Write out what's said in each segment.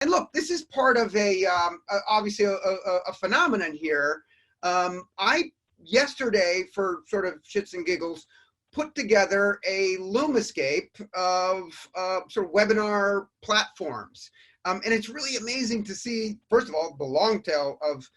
And look, this is part of obviously a phenomenon here. I yesterday, for sort of shits and giggles, put together a LUMAscape of sort of webinar platforms. And it's really amazing to see, first of all, the long tail of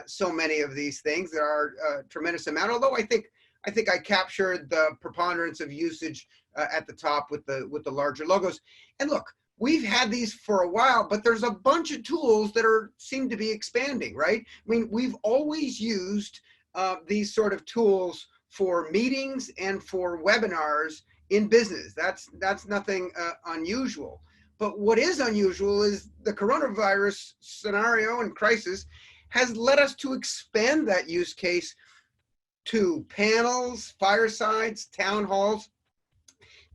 so many of these things. There are a tremendous amount, although I think I captured the preponderance of usage at the top with the larger logos. And look, we've had these for a while, but there's a bunch of tools that seem to be expanding, right? I mean, we've always used these sort of tools for meetings and for webinars in business. That's nothing unusual. But what is unusual is the coronavirus scenario and crisis has led us to expand that use case to panels, firesides, town halls.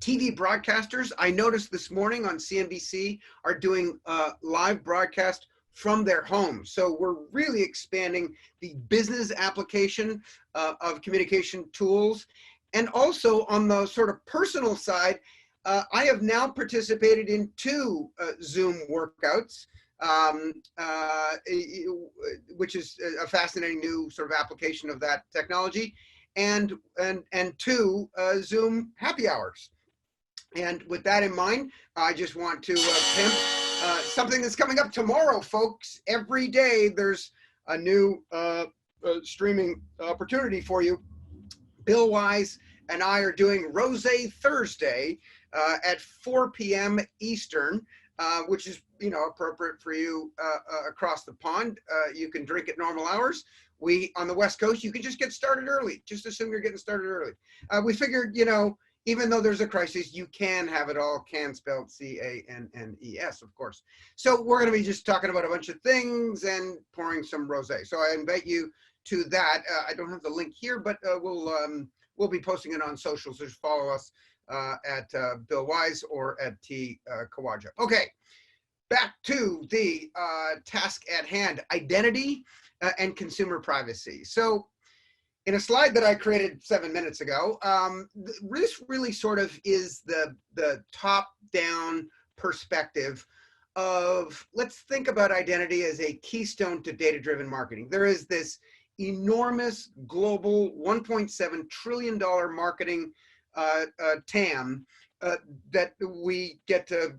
TV broadcasters, I noticed this morning on CNBC, are doing live broadcast from their homes. So we're really expanding the business application of communication tools. And also on the sort of personal side, I have now participated in 2 Zoom workouts, which is a fascinating new sort of application of that technology, and 2 Zoom happy hours. And with that in mind, I just want to pimp something that's coming up tomorrow, folks. Every day there's a new streaming opportunity for you. Bill Wise and I are doing Rosé Thursday at 4 p.m. Eastern, which is, you know, appropriate for you across the pond. You can drink at normal hours. We, on the West Coast, you can just get started early. Just assume you're getting started early. We figured, you know, even though there's a crisis, you can have it all. Can spelled C-A-N-N-E-S, of course. So we're going to be just talking about a bunch of things and pouring some rosé. So I invite you to that. I don't have the link here, but we'll be posting it on socials. So just follow us at Bill Wise or at T Kawaja. Okay, back to the task at hand: identity and consumer privacy. So, in a slide that I created 7 minutes ago, this really sort of is the top-down perspective of, let's think about identity as a keystone to data-driven marketing. There is this enormous global $1.7 trillion marketing TAM that we get to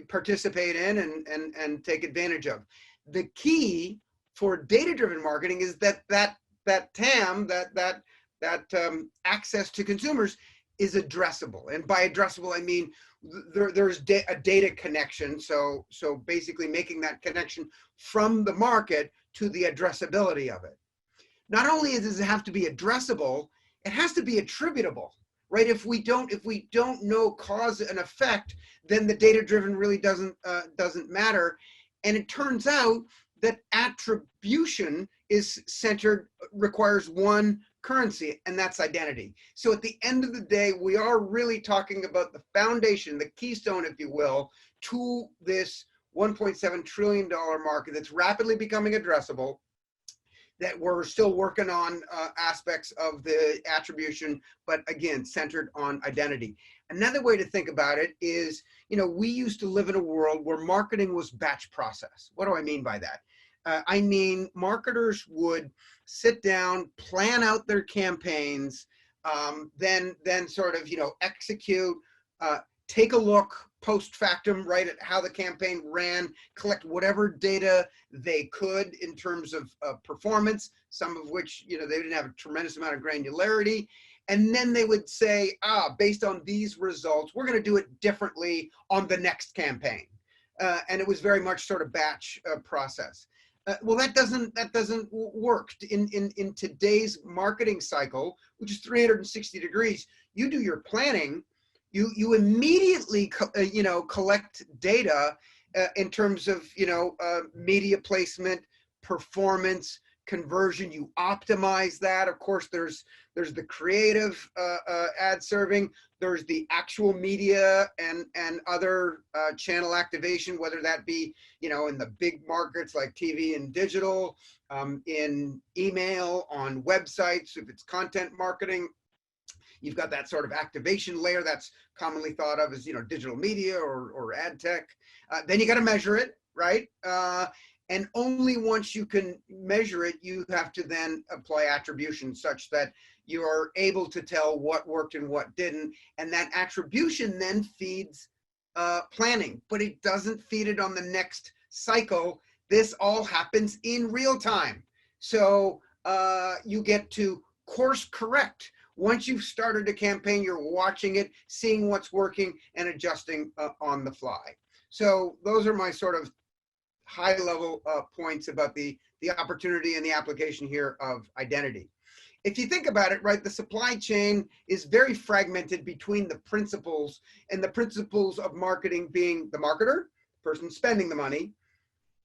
participate in and take advantage of. The key for data-driven marketing is that TAM, that access to consumers is addressable. And by addressable, I mean there's a data connection. So basically making that connection from the market to the addressability of it. Not only does it have to be addressable, it has to be attributable, right? If we don't know cause and effect, then the data-driven really doesn't matter. And it turns out that attribution requires one currency, and that's identity. So at the end of the day, we are really talking about the foundation, the keystone, if you will, to this $1.7 trillion market that's rapidly becoming addressable, that we're still working on aspects of the attribution, but again, centered on identity. Another way to think about it is, you know, we used to live in a world where marketing was batch process. What do I mean by that? I mean, marketers would sit down, plan out their campaigns, then sort of, you know, execute, take a look post factum, right, at how the campaign ran, collect whatever data they could in terms of performance, some of which, you know, they didn't have a tremendous amount of granularity. And then they would say, based on these results, we're going to do it differently on the next campaign. And it was very much sort of batch process. Well, that doesn't work in today's marketing cycle, which is 360 degrees. You do your planning, you immediately collect data in terms of media placement, performance, conversion. You optimize that. Of course, there's the creative ad serving. There's the actual media and other channel activation, whether that be, in the big markets like TV and digital, in email, on websites, if it's content marketing. You've got that sort of activation layer that's commonly thought of as, digital media or ad tech. Then you got to measure it, right? And only once you can measure it, you have to then apply attribution such that you're able to tell what worked and what didn't. And that attribution then feeds planning, but it doesn't feed it on the next cycle. This all happens in real time. So you get to course correct. Once you've started a campaign, you're watching it, seeing what's working, and adjusting on the fly. So those are my sort of high level points about the opportunity and the application here of identity. If you think about it, right, the supply chain is very fragmented between the principles, and the principles of marketing being the marketer, the person spending the money,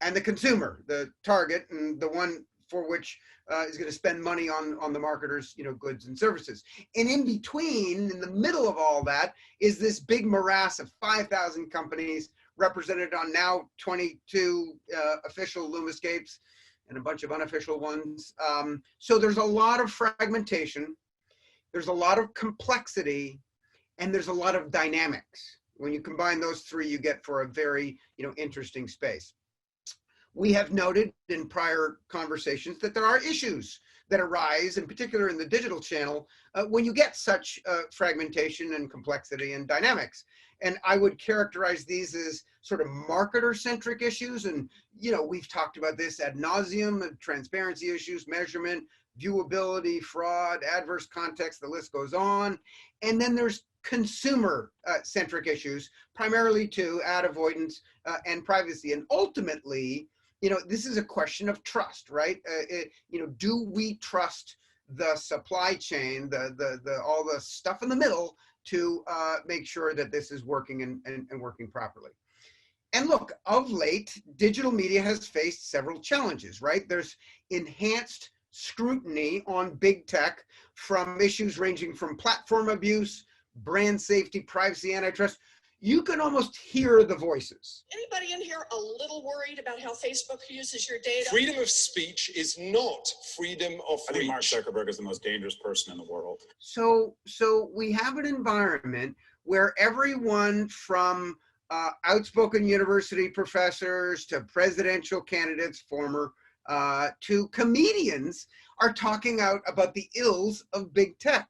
and the consumer, the target, and the one for which is going to spend money on the marketer's, goods and services. And in between, in the middle of all that, is this big morass of 5,000 companies represented on now 22 official LUMAscapes and a bunch of unofficial ones. So there's a lot of fragmentation, there's a lot of complexity, and there's a lot of dynamics. When you combine those three, you get for a very, interesting space. We have noted in prior conversations that there are issues that arise, in particular in the digital channel, when you get such fragmentation and complexity and dynamics. And I would characterize these as sort of marketer-centric issues. And, we've talked about this ad nauseum, transparency issues, measurement, viewability, fraud, adverse context, the list goes on. And then there's consumer-centric issues, primarily to ad avoidance and privacy. And ultimately, this is a question of trust, right? Do we trust the supply chain, all the stuff in the middle to make sure that this is working and working properly? And look, of late, digital media has faced several challenges, right? There's enhanced scrutiny on big tech from issues ranging from platform abuse, brand safety, privacy, antitrust. You can almost hear the voices. Anybody in here a little worried about how Facebook uses your data? Freedom of speech is not freedom of reach. I think Mark Zuckerberg is the most dangerous person in the world. So we have an environment where everyone from outspoken university professors to presidential candidates, former, to comedians are talking out about the ills of big tech.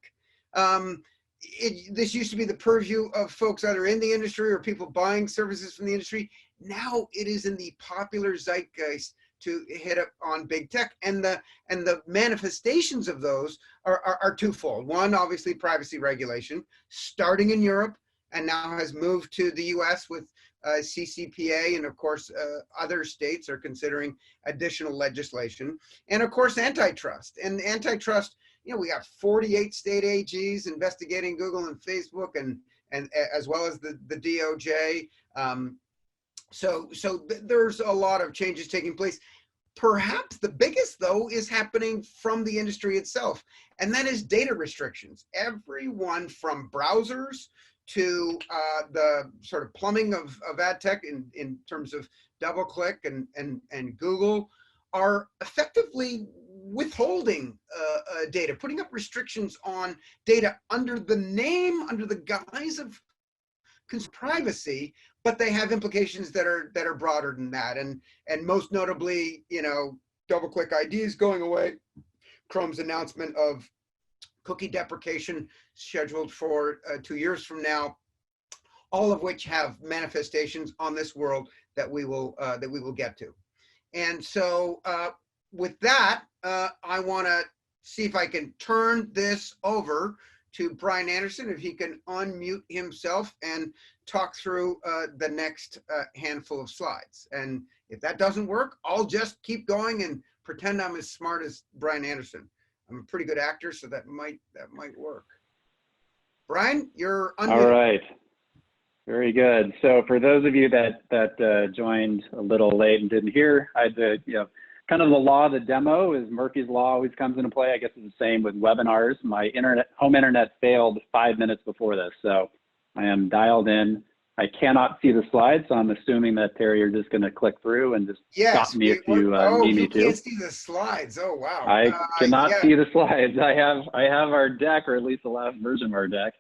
This used to be the purview of folks either in the industry or people buying services from the industry. Now it is in the popular zeitgeist to hit up on big tech, and the manifestations of those are twofold. One, obviously, privacy regulation, starting in Europe and now has moved to the US with CCPA, and of course other states are considering additional legislation, and of course antitrust. And antitrust, we got 48 state AGs investigating Google and Facebook, and as well as the DOJ. So there's a lot of changes taking place. Perhaps the biggest, though, is happening from the industry itself, and that is data restrictions. Everyone from browsers to the sort of plumbing of ad tech in terms of DoubleClick and Google are effectively withholding data, putting up restrictions on data under the guise of privacy, but they have implications that are broader than that. And most notably, DoubleClick ID is going away. Chrome's announcement of cookie deprecation scheduled for 2 years from now, all of which have manifestations on this world that we will get to. And so with that, I want to see if I can turn this over to Brian Andersen, if he can unmute himself and talk through the next handful of slides. And if that doesn't work, I'll just keep going and pretend I'm as smart as Brian Andersen. I'm a pretty good actor, so that might work. Brian, you're unmuted. All right. Very good. So for those of you that joined a little late and didn't hear, kind of the law of the demo is Murphy's Law always comes into play. I guess it's the same with webinars. My home internet failed 5 minutes before this, so I am dialed in. I cannot see the slides, so I'm assuming that, Terry, you're just going to click through and just stop me if you need me to. You can't see the slides. Oh, wow. I cannot see the slides. I have our deck, or at least the last version of our deck.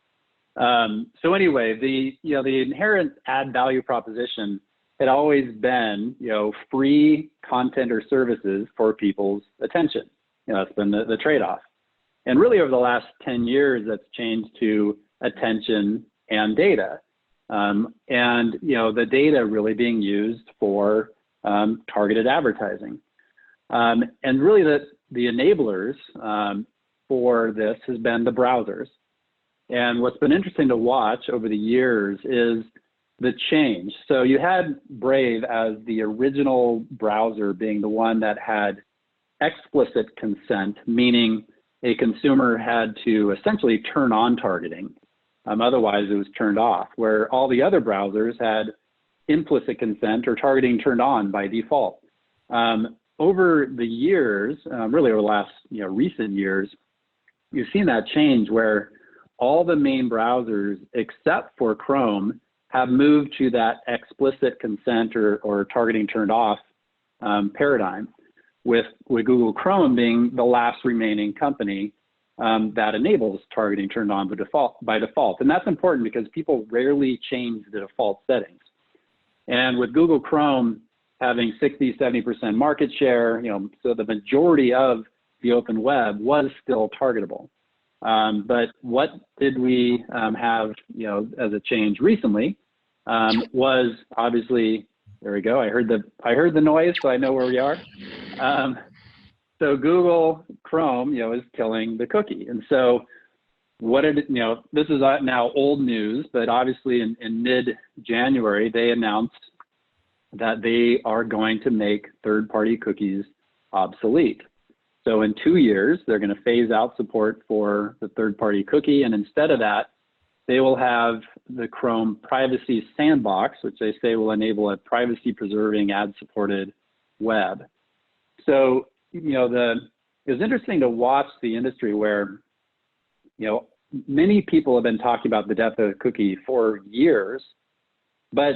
So anyway, the inherent ad value proposition had always been, free content or services for people's attention. That's been the trade-off. And really over the last 10 years, that's changed to attention and data. The data really being used for targeted advertising. And really the enablers for this has been the browsers. And what's been interesting to watch over the years is the change. So you had Brave as the original browser being the one that had explicit consent, meaning a consumer had to essentially turn on targeting. Otherwise, it was turned off, where all the other browsers had implicit consent or targeting turned on by default. Over the years, really over the last recent years, you've seen that change where all the main browsers, except for Chrome, have moved to that explicit consent or targeting turned off paradigm, with Google Chrome being the last remaining company that enables targeting turned on by default. And that's important because people rarely change the default settings. And with Google Chrome having 60, 70% market share, so the majority of the open web was still targetable. But what did we have, as a change recently was obviously, there we go. I heard the noise, so I know where we are. So Google Chrome, is killing the cookie. And so this is now old news, but obviously in mid-January, they announced that they are going to make third-party cookies obsolete. So in 2 years, they're going to phase out support for the third-party cookie. And instead of that, they will have the Chrome Privacy Sandbox, which they say will enable a privacy-preserving ad-supported web. So, it was interesting to watch the industry where, many people have been talking about the death of the cookie for years, but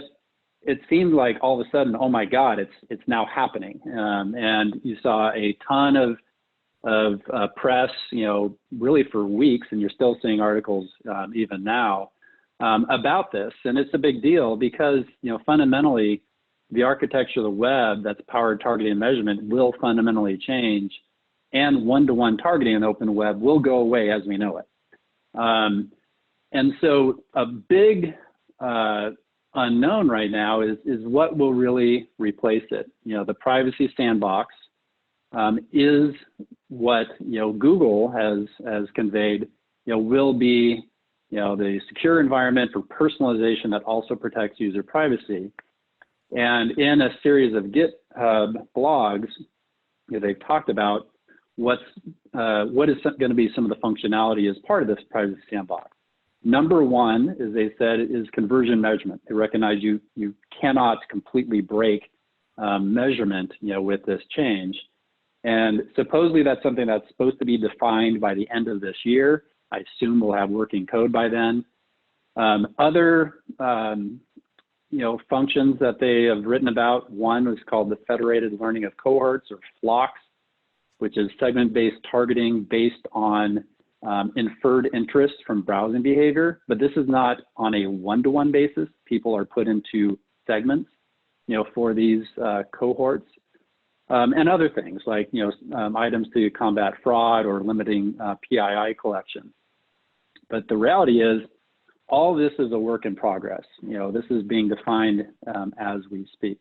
it seemed like all of a sudden, oh my God, it's now happening. And you saw a ton of press, really for weeks, and you're still seeing articles even now about this. And it's a big deal because, fundamentally, the architecture of the web that's powered targeting and measurement will fundamentally change, and one-to-one targeting in the open web will go away as we know it. And so a big unknown right now is what will really replace it. The Privacy Sandbox is what Google has conveyed will be the secure environment for personalization that also protects user privacy. And in a series of GitHub blogs, they've talked about what is going to be some of the functionality as part of this Privacy Sandbox. Number one, as they said, is conversion measurement. They recognize you cannot completely break measurement with this change. And supposedly that's something that's supposed to be defined by the end of this year. I assume we'll have working code by then. Other functions that they have written about, one is called the Federated Learning of Cohorts, or flocks, which is segment-based targeting based on inferred interest from browsing behavior. But this is not on a one-to-one basis. People are put into segments, for these cohorts. And other things like, items to combat fraud or limiting PII collection. But the reality is, all this is a work in progress. This is being defined as we speak.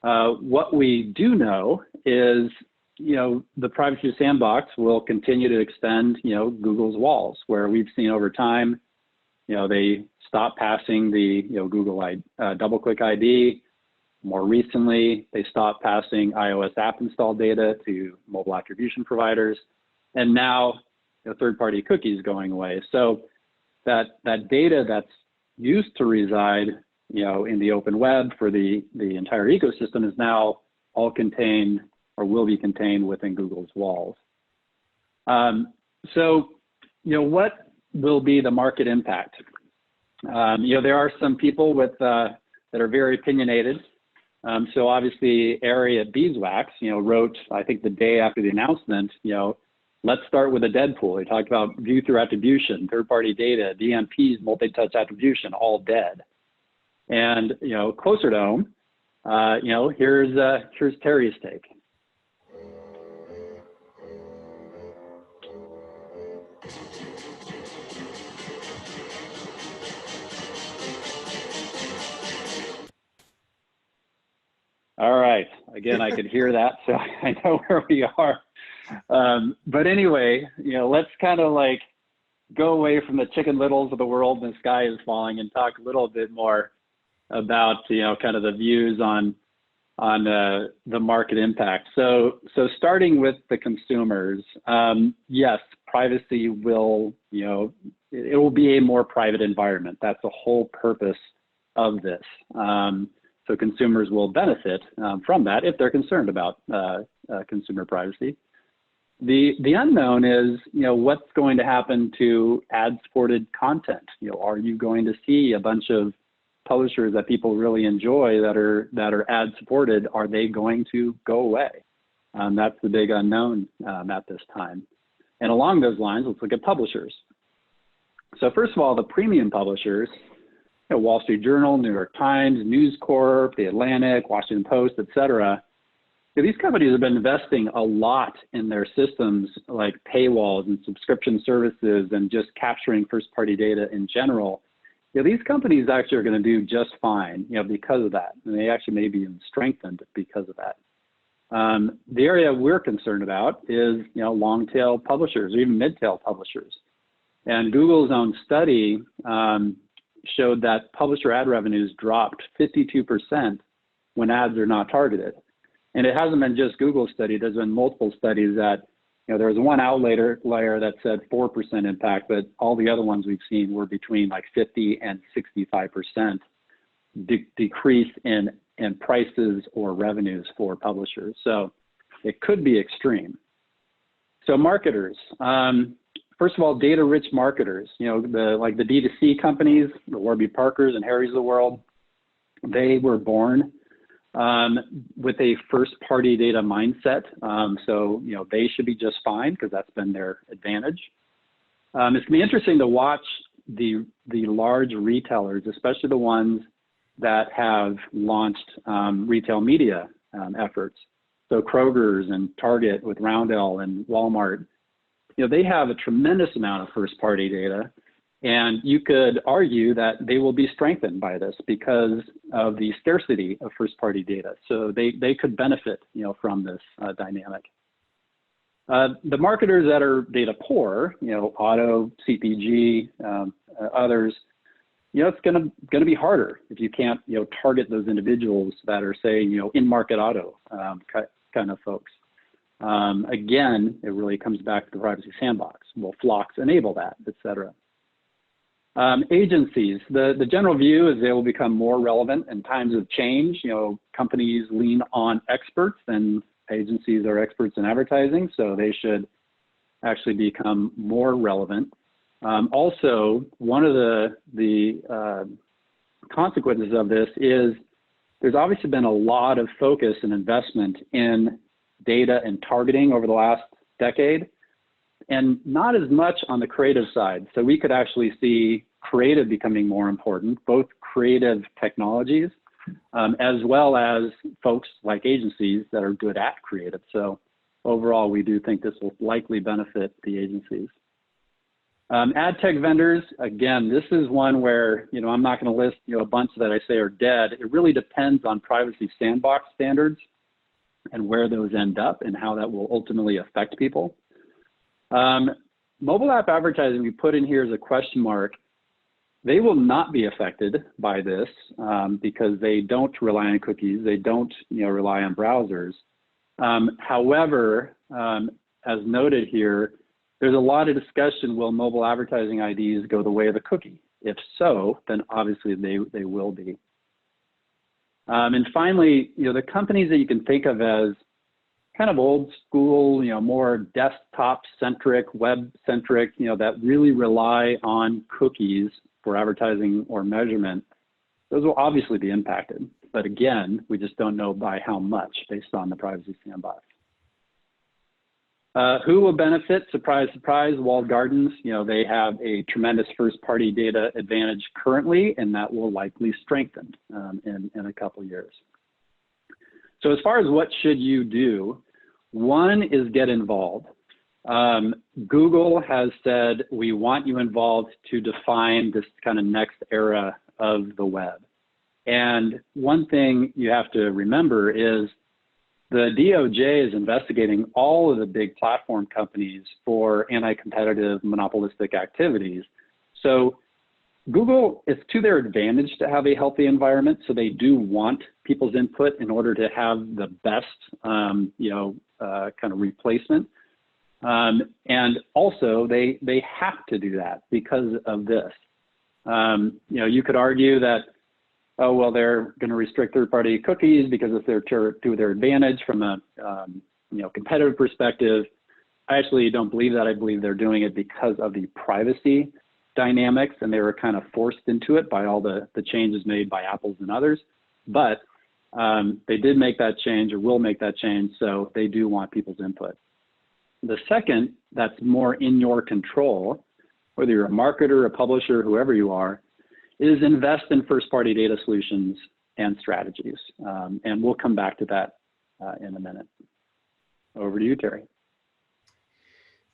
What we do know is, the Privacy Sandbox will continue to extend, Google's walls, where we've seen over time, they stopped passing the, Google DoubleClick ID. More recently, they stopped passing iOS app install data to mobile attribution providers. And now, third-party cookies going away. So that data that's used to reside, in the open web for the entire ecosystem is now all contained or will be contained within Google's walls. So, what will be the market impact? There are some people that are very opinionated. So obviously, Ari at Beeswax, wrote, I think the day after the announcement, let's start with a dead pool. They talked about view through attribution, third-party data, DMPs, multi-touch attribution, all dead. And, closer to home, here's Terry's take. All right. Again, I could hear that, so I know where we are. But anyway, let's kind of like go away from the Chicken Littles of the world and the sky is falling and talk a little bit more about, kind of the views on the market impact. So starting with the consumers, yes, privacy will, it will be a more private environment. That's the whole purpose of this. So consumers will benefit from that if they're concerned about consumer privacy. The unknown is, what's going to happen to ad-supported content? Are you going to see a bunch of publishers that people really enjoy that are ad-supported? Are they going to go away? That's the big unknown at this time. And along those lines, let's look at publishers. So first of all, the premium publishers, Wall Street Journal, New York Times, News Corp, The Atlantic, Washington Post, et cetera. These companies have been investing a lot in their systems like paywalls and subscription services and just capturing first-party data in general. These companies actually are going to do just fine, because of that. And they actually may be even strengthened because of that. The area we're concerned about is, long-tail publishers or even mid-tail publishers. And Google's own study showed that publisher ad revenues dropped 52% when ads are not targeted. And it hasn't been just Google's study. There's been multiple studies that, there was one outlier that said 4% impact, but all the other ones we've seen were between like 50 and 65% decrease in prices or revenues for publishers. So it could be extreme. So marketers, first of all, data-rich marketers, the D2C companies, the Warby Parkers and Harry's of the world, they were born with a first-party data mindset. So, they should be just fine because that's been their advantage. It's going to be interesting to watch the large retailers, especially the ones that have launched retail media efforts. So Kroger's and Target with Roundel and Walmart, they have a tremendous amount of first-party data. And you could argue that they will be strengthened by this because of the scarcity of first-party data. So they could benefit, from this dynamic. The marketers that are data poor, auto, CPG, others, it's going to be harder if you can't, target those individuals that are, say, in-market auto kind of folks. Again, it really comes back to the privacy sandbox. Will Flocks enable that, et cetera? Agencies, the general view is they will become more relevant in times of change. Companies lean on experts, and agencies are experts in advertising, so they should actually become more relevant. Also, one of the consequences of this is there's obviously been a lot of focus and investment in data and targeting over the last decade, and not as much on the creative side. So we could actually see creative becoming more important, both creative technologies, as well as folks like agencies that are good at creative. So overall, we do think this will likely benefit the agencies. Ad tech vendors, again, this is one where, I'm not going to list, a bunch that I say are dead. It really depends on privacy sandbox standards and where those end up and how that will ultimately affect people. Mobile app advertising we put in here as a question mark. They will not be affected by this because they don't rely on cookies. They don't rely on browsers. However, as noted here, there's a lot of discussion, will mobile advertising IDs go the way of the cookie? If so, then obviously they will be. And finally, the companies that you can think of as kind of old school, more desktop-centric, web-centric, that really rely on cookies for advertising or measurement, those will obviously be impacted. But again, we just don't know by how much based on the privacy sandbox. Who will benefit? Surprise, surprise, walled gardens. You know, they have a tremendous first-party data advantage currently, and that will likely strengthen in a couple years. So as far as what should you do, one is get involved. Google has said, we want you involved to define this kind of next era of the web. And one thing you have to remember is the DOJ is investigating all of the big platform companies for anti-competitive monopolistic activities. So Google, it's to their advantage to have a healthy environment. So they do want people's input in order to have the best, kind of replacement. And also they have to do that because of this. You could argue that, oh, well, they're going to restrict third-party cookies because it's to their advantage from a competitive perspective. I actually don't believe that. I believe they're doing it because of the privacy dynamics, and they were kind of forced into it by all the changes made by Apple and others. But they did make that change, or will make that change, so they do want people's input. The second, that's more in your control, whether you're a marketer, a publisher, whoever you are, is invest in first-party data solutions and strategies. And we'll come back to that in a minute. Over to you, Terry.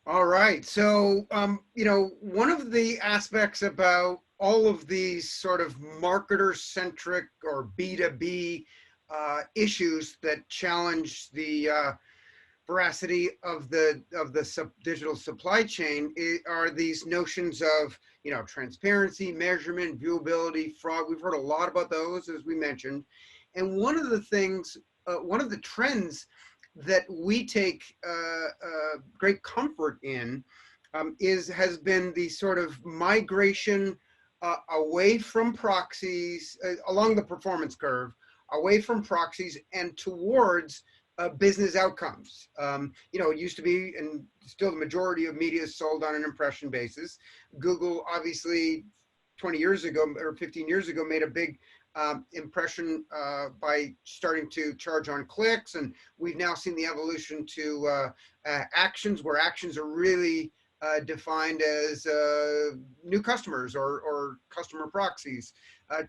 All right. So, one of the aspects about all of these sort of marketer-centric or B2B issues that challenge the veracity of the digital supply chain are these notions of transparency, measurement, viewability, fraud. We've heard a lot about those, as we mentioned. And one of the things, one of the trends that we take great comfort in has been the sort of migration away from proxies along the performance curve, away from proxies and towards business outcomes. It used to be, and still the majority of media is sold on an impression basis. Google obviously 20 years ago or 15 years ago made a big impression by starting to charge on clicks, and we've now seen the evolution to actions, where actions are really defined as new customers or customer proxies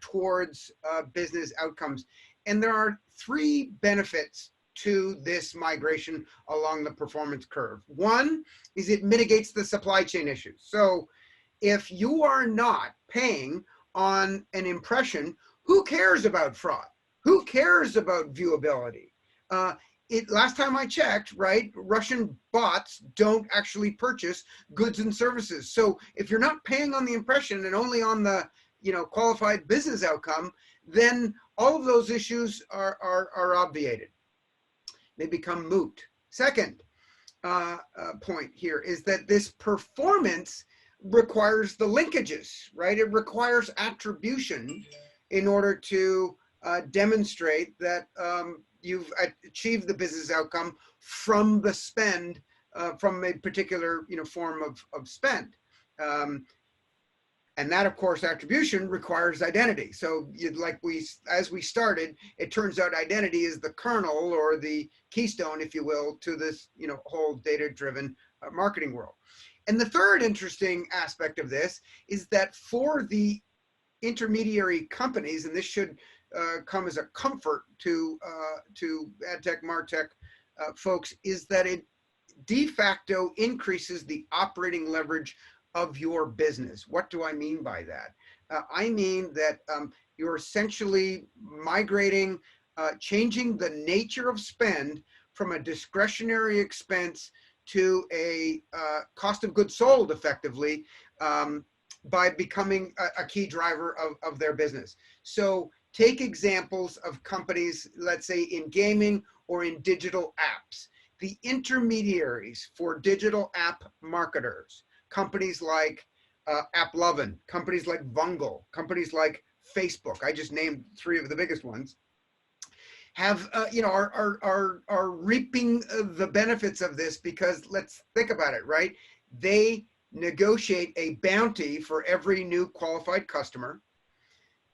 towards business outcomes. And there are three benefits to this migration along the performance curve. One is it mitigates the supply chain issues. So if you are not paying on an impression, who cares about fraud? Who cares about viewability? Last time I checked, right, Russian bots don't actually purchase goods and services. So if you're not paying on the impression and only on the qualified business outcome, then all of those issues are obviated. They become moot. Second point here is that this performance requires the linkages, right? It requires attribution in order to demonstrate that you've achieved the business outcome from the spend, from a particular form of spend. And that, of course, attribution requires identity. So as we started, it turns out identity is the kernel or the keystone, if you will, to this whole data-driven marketing world. And the third interesting aspect of this is that for the intermediary companies, and this should come as a comfort to AdTech, MarTech folks, is that it de facto increases the operating leverage of your business. What do I mean by that? I mean that you're essentially migrating, changing the nature of spend from a discretionary expense to a cost of goods sold effectively by becoming a key driver of their business. So take examples of companies, let's say in gaming or in digital apps. The intermediaries for digital app marketers, companies like AppLovin, companies like Vungle, companies like Facebook, I just named three of the biggest ones, have are reaping the benefits of this, because let's think about it, right? They negotiate a bounty for every new qualified customer.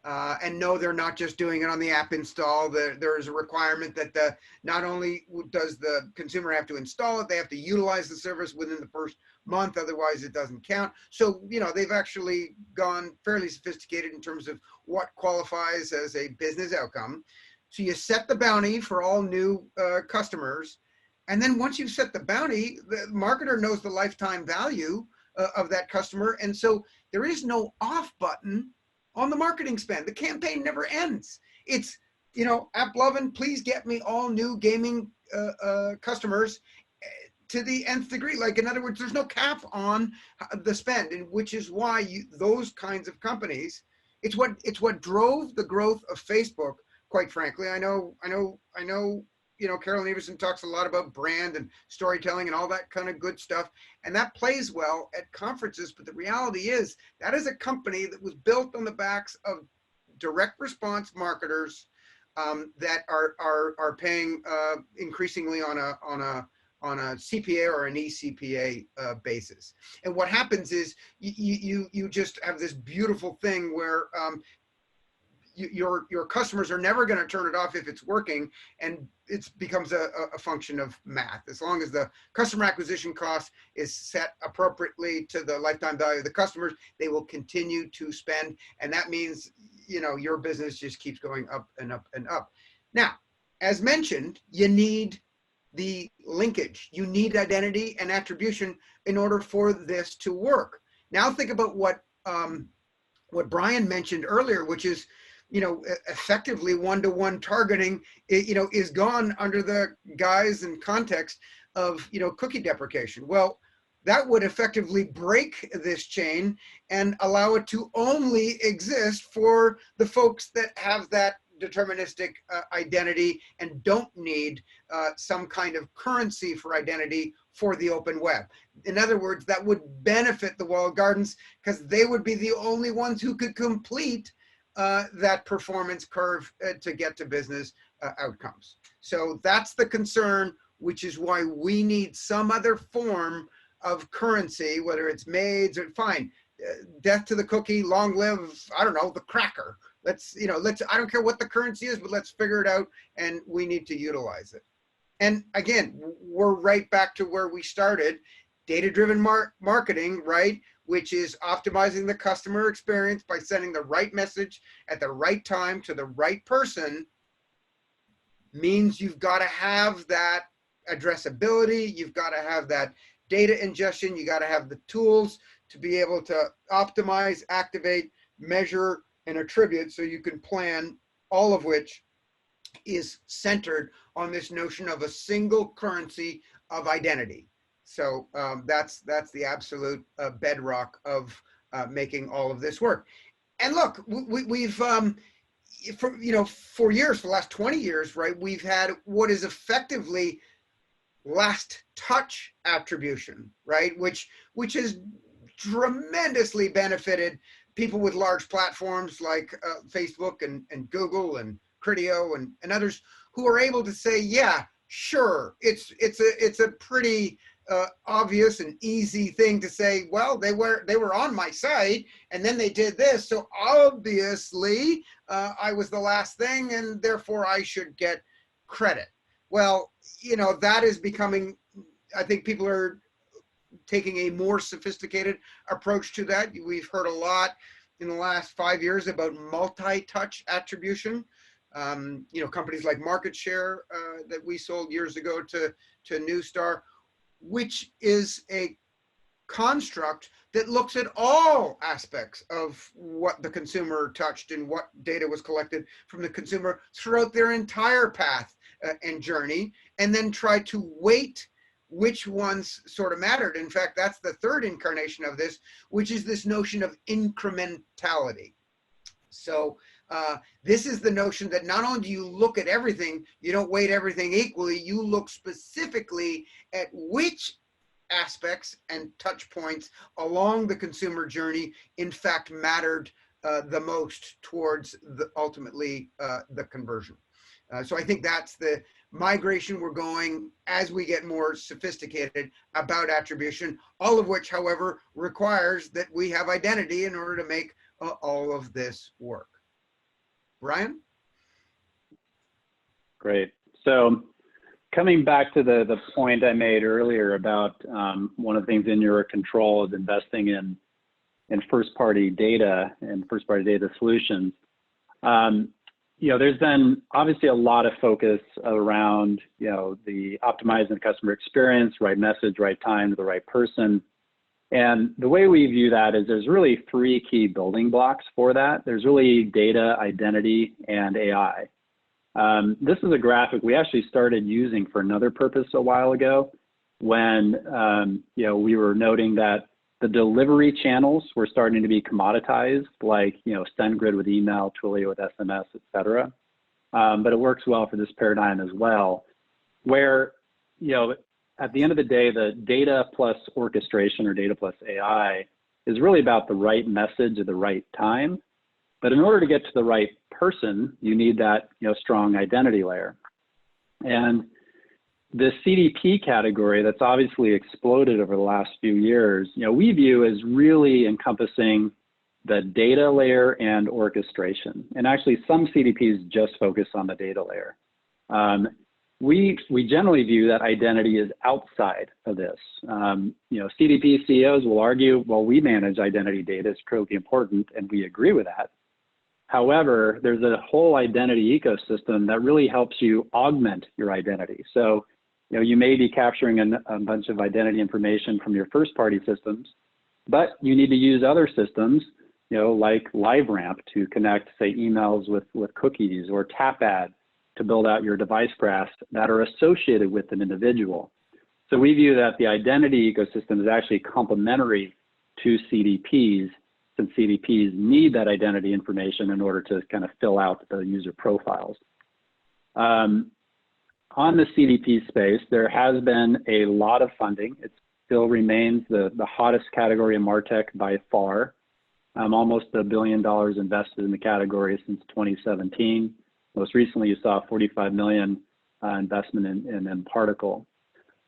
And no, they're not just doing it on the app install. There is a requirement that not only does the consumer have to install it, they have to utilize the service within the first month, otherwise it doesn't count. So, they've actually gone fairly sophisticated in terms of what qualifies as a business outcome. So you set the bounty for all new customers. And then once you've set the bounty, the marketer knows the lifetime value of that customer. And so there is no off button on the marketing spend. The campaign never ends. It's, AppLovin, please get me all new gaming customers to the nth degree. Like, in other words, there's no cap on the spend, and which is why those kinds of companies, it's what drove the growth of Facebook, quite frankly. I know, Carolyn Everson talks a lot about brand and storytelling and all that kind of good stuff. And that plays well at conferences. But the reality is that is a company that was built on the backs of direct response marketers that are paying increasingly on a CPA or an eCPA basis. And what happens is you just have this beautiful thing where your customers are never going to turn it off if it's working, and it becomes a function of math. As long as the customer acquisition cost is set appropriately to the lifetime value of the customers, they will continue to spend, and that means your business just keeps going up and up and up. Now, as mentioned, you need the linkage. You need identity and attribution in order for this to work. Now think about what Brian mentioned earlier, which is effectively one-to-one targeting, is gone under the guise and context of, cookie deprecation. Well, that would effectively break this chain and allow it to only exist for the folks that have that deterministic identity and don't need some kind of currency for identity for the open web. In other words, that would benefit the walled gardens because they would be the only ones who could complete that performance curve to get to business outcomes. So that's the concern, which is why we need some other form of currency, whether it's maids or fine, death to the cookie, long live, I don't know, the cracker. I don't care what the currency is, but let's figure it out, and we need to utilize it. And again, we're right back to where we started, data-driven marketing, right? Which is optimizing the customer experience by sending the right message at the right time to the right person, means you've got to have that addressability, you've got to have that data ingestion, you got to have the tools to be able to optimize, activate, measure, and attribute, so you can plan, all of which is centered on this notion of a single currency of identity. So that's the absolute bedrock of making all of this work. And look, we've for years, for the last 20 years, right, we've had what is effectively last touch attribution, right, which has tremendously benefited people with large platforms like Facebook and Google and Criteo and others, who are able to say, yeah, sure, it's a pretty obvious and easy thing to say, well, they were on my site and then they did this, so obviously I was the last thing and therefore I should get credit. Well, that is becoming, I think people are taking a more sophisticated approach to that. We've heard a lot in the last 5 years about multi-touch attribution. Companies like Market Share that we sold years ago to Newstar, which is a construct that looks at all aspects of what the consumer touched and what data was collected from the consumer throughout their entire path and journey, and then try to weight which ones sort of mattered. In fact, that's the third incarnation of this, which is this notion of incrementality. So this is the notion that not only do you look at everything, you don't weight everything equally, you look specifically at which aspects and touch points along the consumer journey in fact mattered the most towards ultimately the conversion. So I think that's the migration we're going as we get more sophisticated about attribution, all of which, however, requires that we have identity in order to make all of this work. Brian? Great. So coming back to the point I made earlier about one of the things in your control is investing in first-party data and first-party data solutions. There's been obviously a lot of focus around, the optimizing the customer experience, right message, right time to the right person. And the way we view that is there's really three key building blocks for that. There's really data, identity, and AI. This is a graphic we actually started using for another purpose a while ago when, we were noting that the delivery channels were starting to be commoditized, like, SendGrid with email, Twilio with SMS, et cetera. But it works well for this paradigm as well, where, at the end of the day, the data plus orchestration or data plus AI is really about the right message at the right time. But in order to get to the right person, you need that, strong identity layer. And the CDP category that's obviously exploded over the last few years, we view as really encompassing the data layer and orchestration. And actually some CDPs just focus on the data layer. We generally view that identity is outside of this. CDP CEOs will argue, well, we manage identity data, it's critically important, and we agree with that. However, there's a whole identity ecosystem that really helps you augment your identity. So, you may be capturing a bunch of identity information from your first-party systems, but you need to use other systems, like LiveRamp to connect, say, emails with cookies, or TapAd to build out your device graphs that are associated with an individual. So we view that the identity ecosystem is actually complementary to CDPs, since CDPs need that identity information in order to kind of fill out the user profiles. On the CDP space, there has been a lot of funding. It still remains the hottest category in MarTech by far. Almost $1 billion invested in the category since 2017. Most recently, you saw $45 million investment in Particle.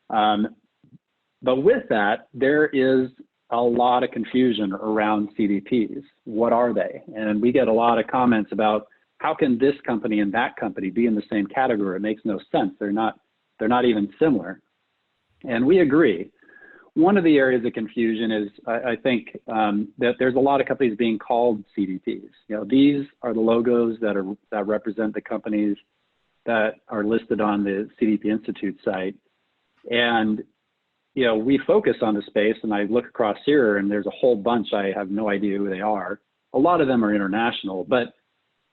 But with that, there is a lot of confusion around CDPs. What are they? And we get a lot of comments about how can this company and that company be in the same category? It makes no sense. They're not even similar. And we agree. One of the areas of confusion is, I think, that there's a lot of companies being called CDPs. These are the logos that represent the companies that are listed on the CDP Institute site. And, we focus on the space, and I look across here, and there's a whole bunch. I have no idea who they are. A lot of them are international, but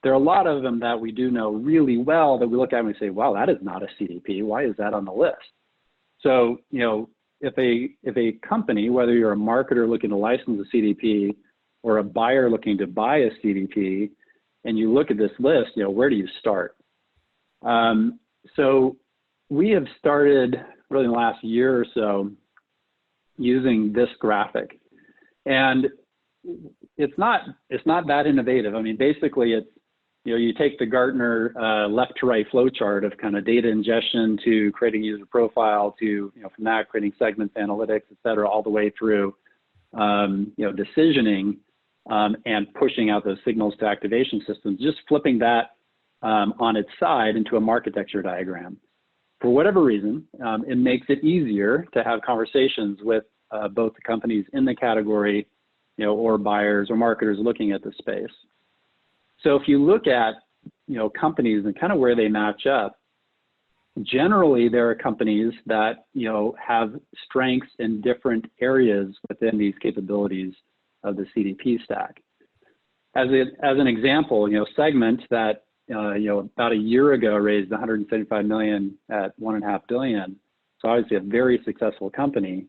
there are a lot of them that we do know really well that we look at and we say, wow, that is not a CDP. Why is that on the list? So, if a company, whether you're a marketer looking to license a CDP or a buyer looking to buy a CDP, and you look at this list, where do you start? So we have started really in the last year or so using this graphic. And it's not that innovative. I mean, basically it's, you take the Gartner left to right flow chart of kind of data ingestion to creating user profile to, from that creating segments, analytics, et cetera, all the way through, decisioning and pushing out those signals to activation systems, just flipping that on its side into a architecture diagram. For whatever reason, it makes it easier to have conversations with both the companies in the category, or buyers or marketers looking at the space. So if you look at, companies and kind of where they match up, generally there are companies that, have strengths in different areas within these capabilities of the CDP stack. As an example, Segment that, about a year ago raised $175 million at $1.5 billion. So obviously a very successful company.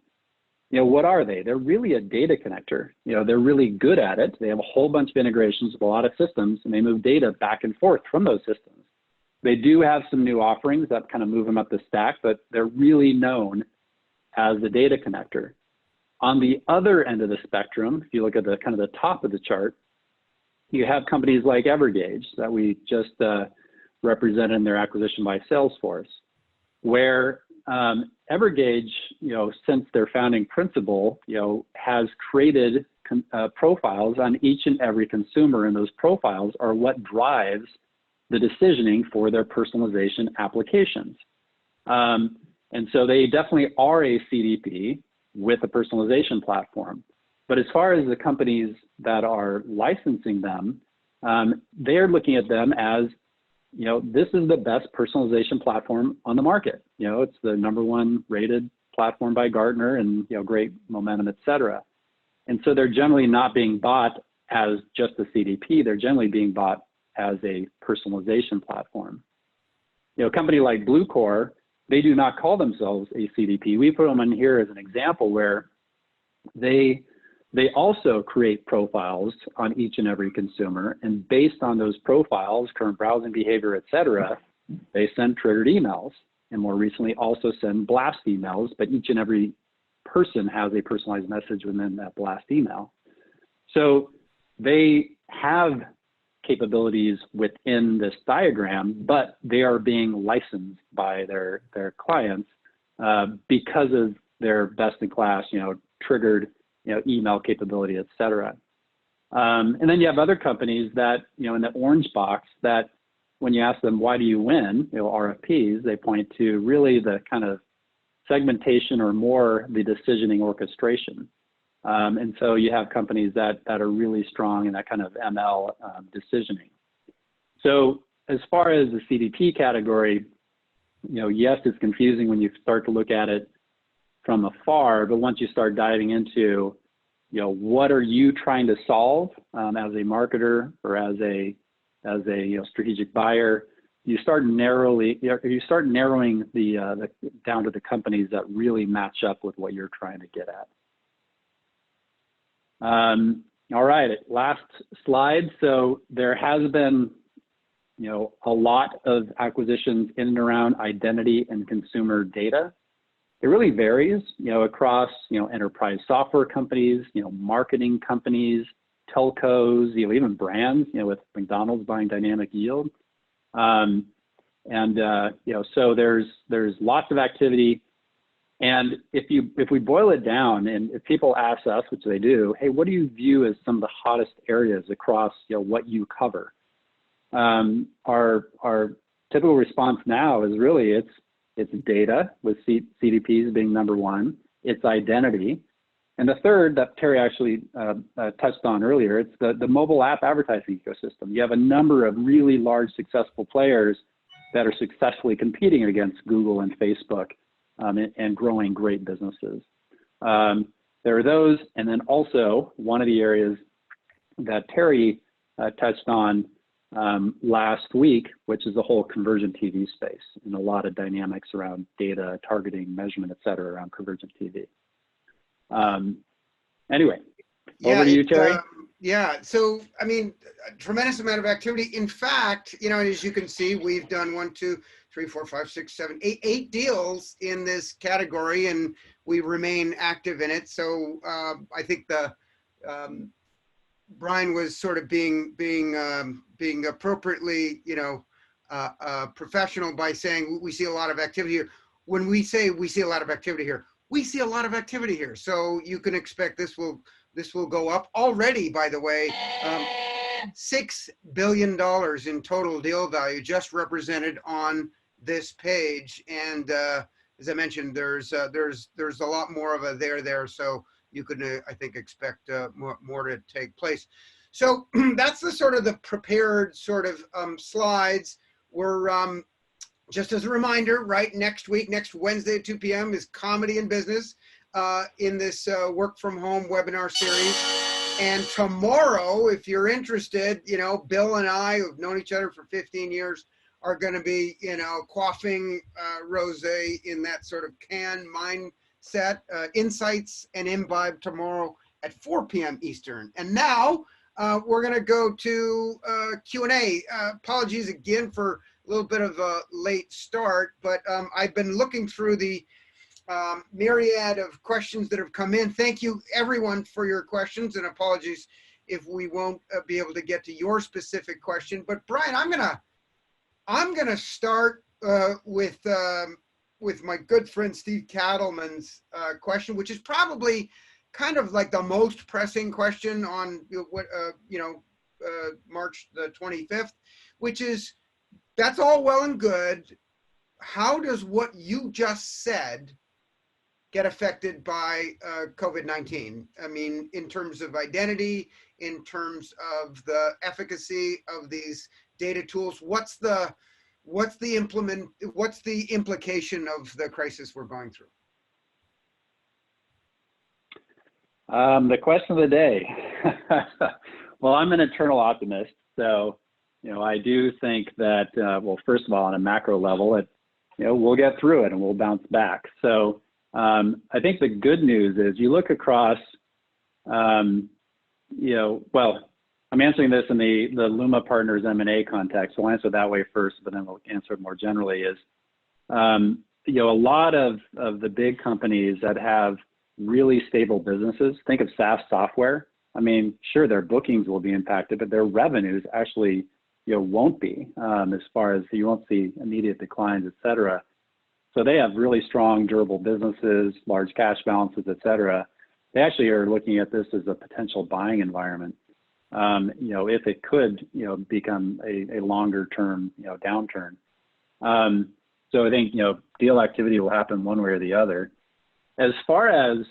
What are they? They're really a data connector. They're really good at it. They have a whole bunch of integrations with a lot of systems, and they move data back and forth from those systems. They do have some new offerings that kind of move them up the stack, but they're really known as the data connector. On the other end of the spectrum, if you look at the kind of the top of the chart, you have companies like Evergage that we just represented in their acquisition by Salesforce, where Evergage, since their founding principle, has created profiles on each and every consumer, and those profiles are what drives the decisioning for their personalization applications. And so they definitely are a CDP with a personalization platform. But as far as the companies that are licensing them, they're looking at them as, you know, this is the best personalization platform on the market. You know, it's the #1 rated platform by Gartner, and, you know, great momentum, et cetera. And so they're generally not being bought as just a CDP. They're generally being bought as a personalization platform. You know, a company like Bluecore, they do not call themselves a CDP. We put them in here as an example where they also create profiles on each and every consumer, and based on those profiles, current browsing behavior, et cetera, they send triggered emails, and more recently also send blast emails, but each and every person has a personalized message within that blast email. So they have capabilities within this diagram, but they are being licensed by their clients because of their best-in-class, you know, triggered, you know, email capability, et cetera. And then you have other companies that, you know, in the orange box, that when you ask them, why do you win, you know, RFPs, they point to really the kind of segmentation or more the decisioning orchestration. And so you have companies that are really strong in that kind of ML decisioning. So as far as the CDP category, you know, yes, it's confusing when you start to look at it from afar, but once you start diving into, you know, what are you trying to solve as a marketer or as a you know, strategic buyer, you start narrowing the down to the companies that really match up with what you're trying to get at. All right, last slide. So there has been, you know, a lot of acquisitions in and around identity and consumer data. It really varies, you know, across, you know, enterprise software companies, you know, marketing companies, telcos, you know, even brands, you know, with McDonald's buying Dynamic Yield. You know, so there's lots of activity. And if we boil it down, and if people ask us, which they do, hey, what do you view as some of the hottest areas across, you know, what you cover? Our typical response now is really it's data, with CDPs being #1. It's identity, and the third that Terry actually touched on earlier, it's the mobile app advertising ecosystem. You have a number of really large, successful players that are successfully competing against Google and Facebook. And growing great businesses. There are those, and then also one of the areas that Terry touched on last week, which is the whole convergent TV space, and a lot of dynamics around data, targeting, measurement, et cetera, around convergent TV. Anyway, over to you, Terry. Yeah, so I mean, a tremendous amount of activity. In fact, you know, as you can see, we've done 1, 2, 3, 4, 5, 6, 7, 8 deals in this category, and we remain active in it. So I think Brian was sort of being appropriately, you know, professional by saying we see a lot of activity here. When we say we see a lot of activity here, we see a lot of activity here. So you can expect this will go up already. By the way, $6 billion in total deal value just represented on this page, and as I mentioned, there's a lot more of a there. So you could, I think, expect more to take place. So that's the sort of the prepared sort of slides. We're just as a reminder, right? Next Wednesday at 2 p.m. is Comedy and Business in this work from home webinar series. And tomorrow, if you're interested, you know, Bill and I, who've known each other for 15 years, are going to be, you know, quaffing rosé in that sort of can mindset, insights and imbibe tomorrow at 4 p.m. Eastern. And now we're going to go to Q&A. Apologies again for a little bit of a late start, but I've been looking through the myriad of questions that have come in. Thank you everyone for your questions, and apologies if we won't be able to get to your specific question. But Brian, I'm gonna start with my good friend Steve Cattleman's question, which is probably kind of like the most pressing question on March the 25th, which is, that's all well and good. How does what you just said get affected by COVID-19? I mean, in terms of identity, in terms of the efficacy of these data tools, what's the implication of the crisis we're going through? The question of the day. Well, I'm an eternal optimist, so I do think that well, first of all, on a macro level, we'll get through it and we'll bounce back. So I think the good news is you look across, well, I'm answering this in the LUMA Partners M&A context. So I'll answer that way first, but then we'll answer it more generally is, a lot of the big companies that have really stable businesses, think of SaaS software. I mean, sure, their bookings will be impacted, but their revenues actually, won't be, as far as you won't see immediate declines, et cetera. So they have really strong, durable businesses, large cash balances, et cetera. They actually are looking at this as a potential buying environment. If it could, become a longer term, downturn. So I think, deal activity will happen one way or the other. As far as,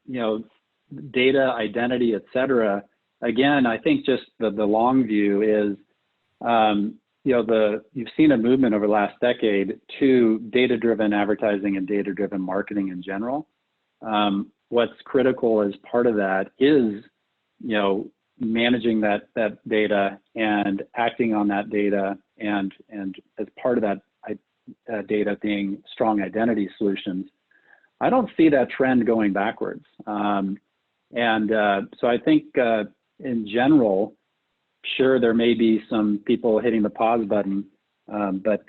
data, identity, et cetera, again, I think just the long view is, you've seen a movement over the last decade to data-driven advertising and data-driven marketing in general. What's critical as part of that is, managing that data and acting on that data, and as part of that data being strong identity solutions. I don't see that trend going backwards. So I think in general, sure, there may be some people hitting the pause button, but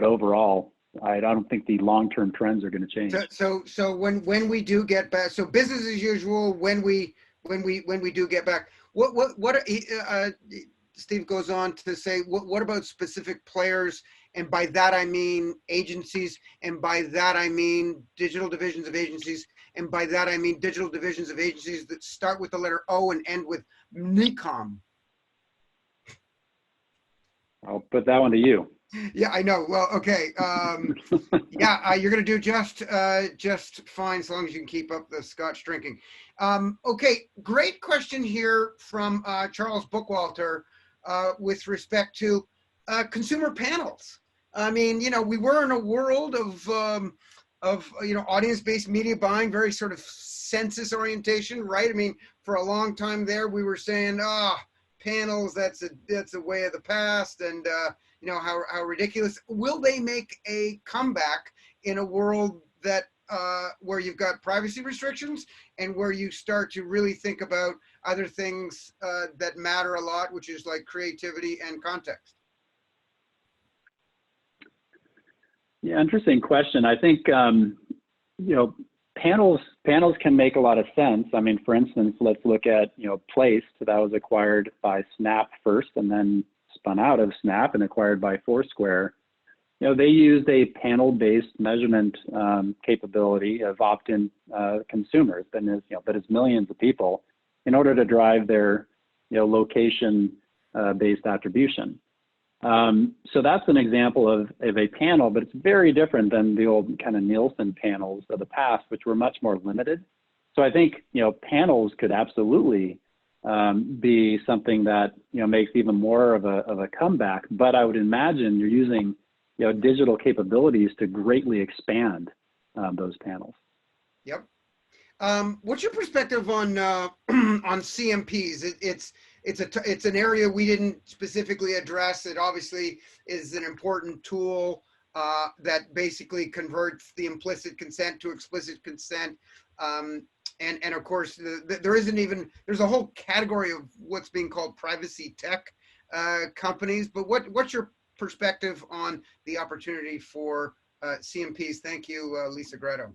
overall, I don't think the long-term trends are going to change. So when we do get back, so business as usual. When we do get back, what Steve goes on to say, what about specific players? And by that I mean agencies, and by that I mean digital divisions of agencies, and by that I mean digital divisions of agencies that start with the letter O and end with NICOM. I'll put that one to you. Yeah, I know. Well, okay. Yeah, you're going to do just fine as long as you can keep up the Scotch drinking. Okay, great question here from Charles Bookwalter with respect to consumer panels. I mean, we were in a world of audience-based media buying, very sort of census orientation, right? I mean, for a long time there, we were saying, panels, that's a way of the past, and how ridiculous. Will they make a comeback in a world that where you've got privacy restrictions and where you start to really think about other things that matter a lot, which is like creativity and context? Yeah, interesting question. I think panels can make a lot of sense. I mean, for instance, let's look at Placed, that was acquired by Snap first and then spun out of Snap and acquired by Foursquare. They used a panel-based measurement capability of opt-in consumers, but it's millions of people, in order to drive their location-based attribution. So that's an example of a panel, but it's very different than the old kind of Nielsen panels of the past, which were much more limited. So I think panels could absolutely be something that makes even more of a comeback. But I would imagine you're using digital capabilities to greatly expand those panels. Yep. What's your perspective on CMPs? It's an area we didn't specifically address. It obviously is an important tool that basically converts the implicit consent to explicit consent. And of course, there's a whole category of what's being called privacy tech companies. But what's your perspective on the opportunity for CMPs? Thank you, Lisa Gretto.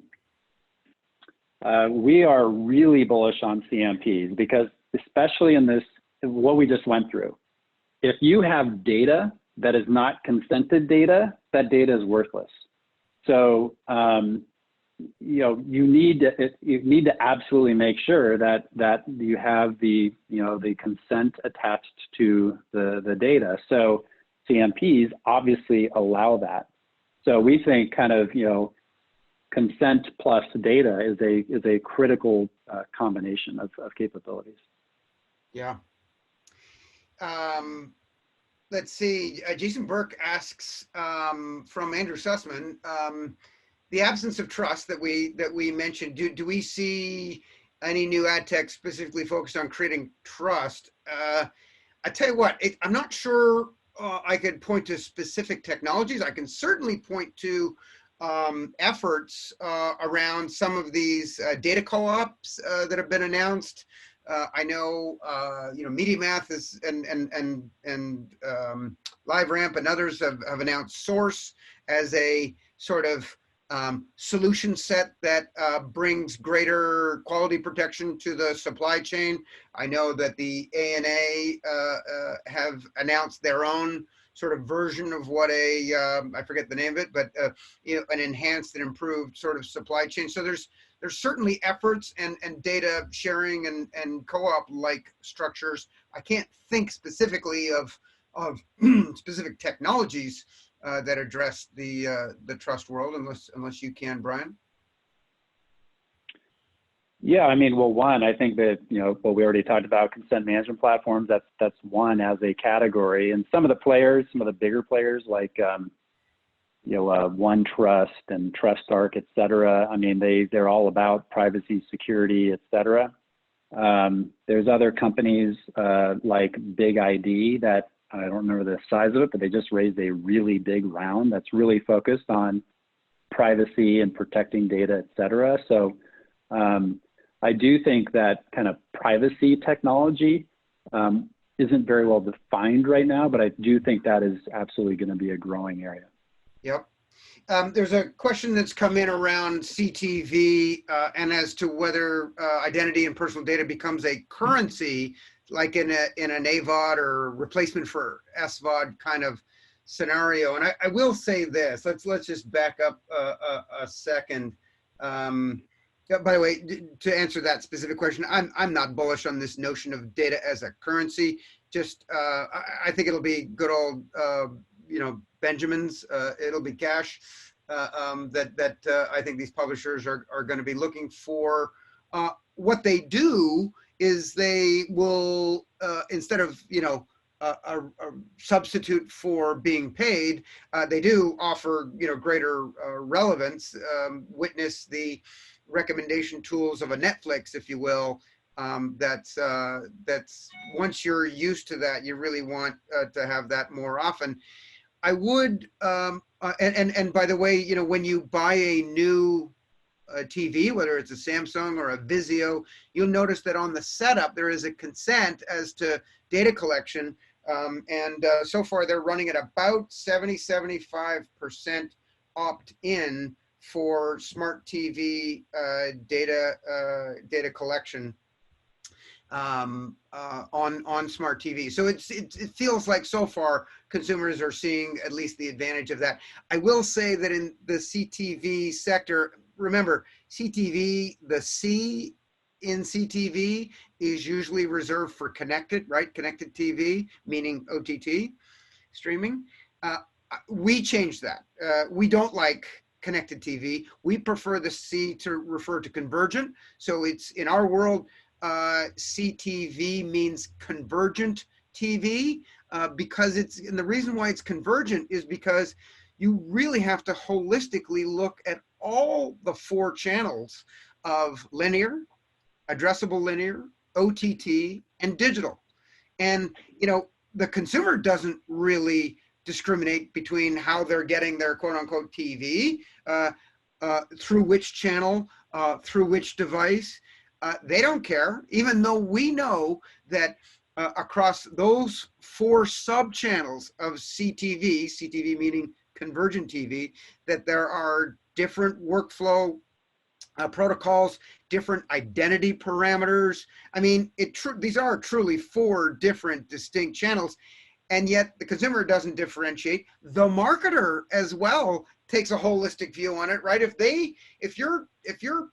We are really bullish on CMPs because, especially in this, what we just went through, if you have data that is not consented data, that data is worthless. So, you need to absolutely make sure that you have the the consent attached to the data. So CMPs obviously allow that. So we think kind of consent plus data is a critical combination of capabilities. Yeah. Let's see. Jason Burke asks from Andrew Sussman, the absence of trust that we mentioned. Do we see any new ad tech specifically focused on creating trust? I tell you what, I'm not sure I could point to specific technologies. I can certainly point to efforts around some of these data co-ops that have been announced. I know, MediaMath is and LiveRamp and others have announced Source as a sort of solution set that brings greater quality protection to the supply chain. I know that the ANA have announced their own sort of version of what I forget the name of it, but an enhanced and improved sort of supply chain. So there's certainly efforts and data sharing and co-op like structures. I can't think specifically of specific technologies that address the trust world, unless you can, Brian. Yeah, I mean, well, one, I think that what we already talked about, consent management platforms. That's one as a category, and some of the bigger players like OneTrust and TrustArc, et cetera. I mean, they're all about privacy, security, et cetera. There's other companies like Big ID that I don't remember the size of it, but they just raised a really big round that's really focused on privacy and protecting data, et cetera. So I do think that kind of privacy technology isn't very well defined right now, but I do think that is absolutely going to be a growing area. Yep. There's a question that's come in around CTV and as to whether identity and personal data becomes a currency, like in an AVOD or replacement for SVOD kind of scenario. And I will say this. Let's just back up a second. By the way, to answer that specific question, I'm not bullish on this notion of data as a currency. Just I think it'll be good old Benjamins. It'll be cash that I think these publishers are going to be looking for. What they do is they will instead of a substitute for being paid, they do offer greater relevance. Witness the recommendation tools of a Netflix, if you will. That's once you're used to that, you really want to have that more often. I would, and by the way, when you buy a new TV, whether it's a Samsung or a Vizio, you'll notice that on the setup there is a consent as to data collection, and so far they're running at about 75% opt-in for smart TV data collection on smart TV. So it feels like so far consumers are seeing at least the advantage of that. I will say that in the CTV sector, remember CTV, the C in CTV is usually reserved for connected, right? Connected TV, meaning OTT streaming. We changed that. We don't like connected TV. We prefer the C to refer to convergent. So it's in our world, CTV means convergent TV because and the reason why it's convergent is because you really have to holistically look at all the 4 channels of linear, addressable linear, OTT, and digital. And, the consumer doesn't really discriminate between how they're getting their quote unquote TV, through which channel, through which device. They don't care, even though we know that across those 4 sub-channels of CTV meaning convergent TV, that there are different workflow protocols, different identity parameters. I mean, these are truly 4 different distinct channels. and yet the consumer doesn't differentiate. The marketer as well takes a holistic view on it, right? If you're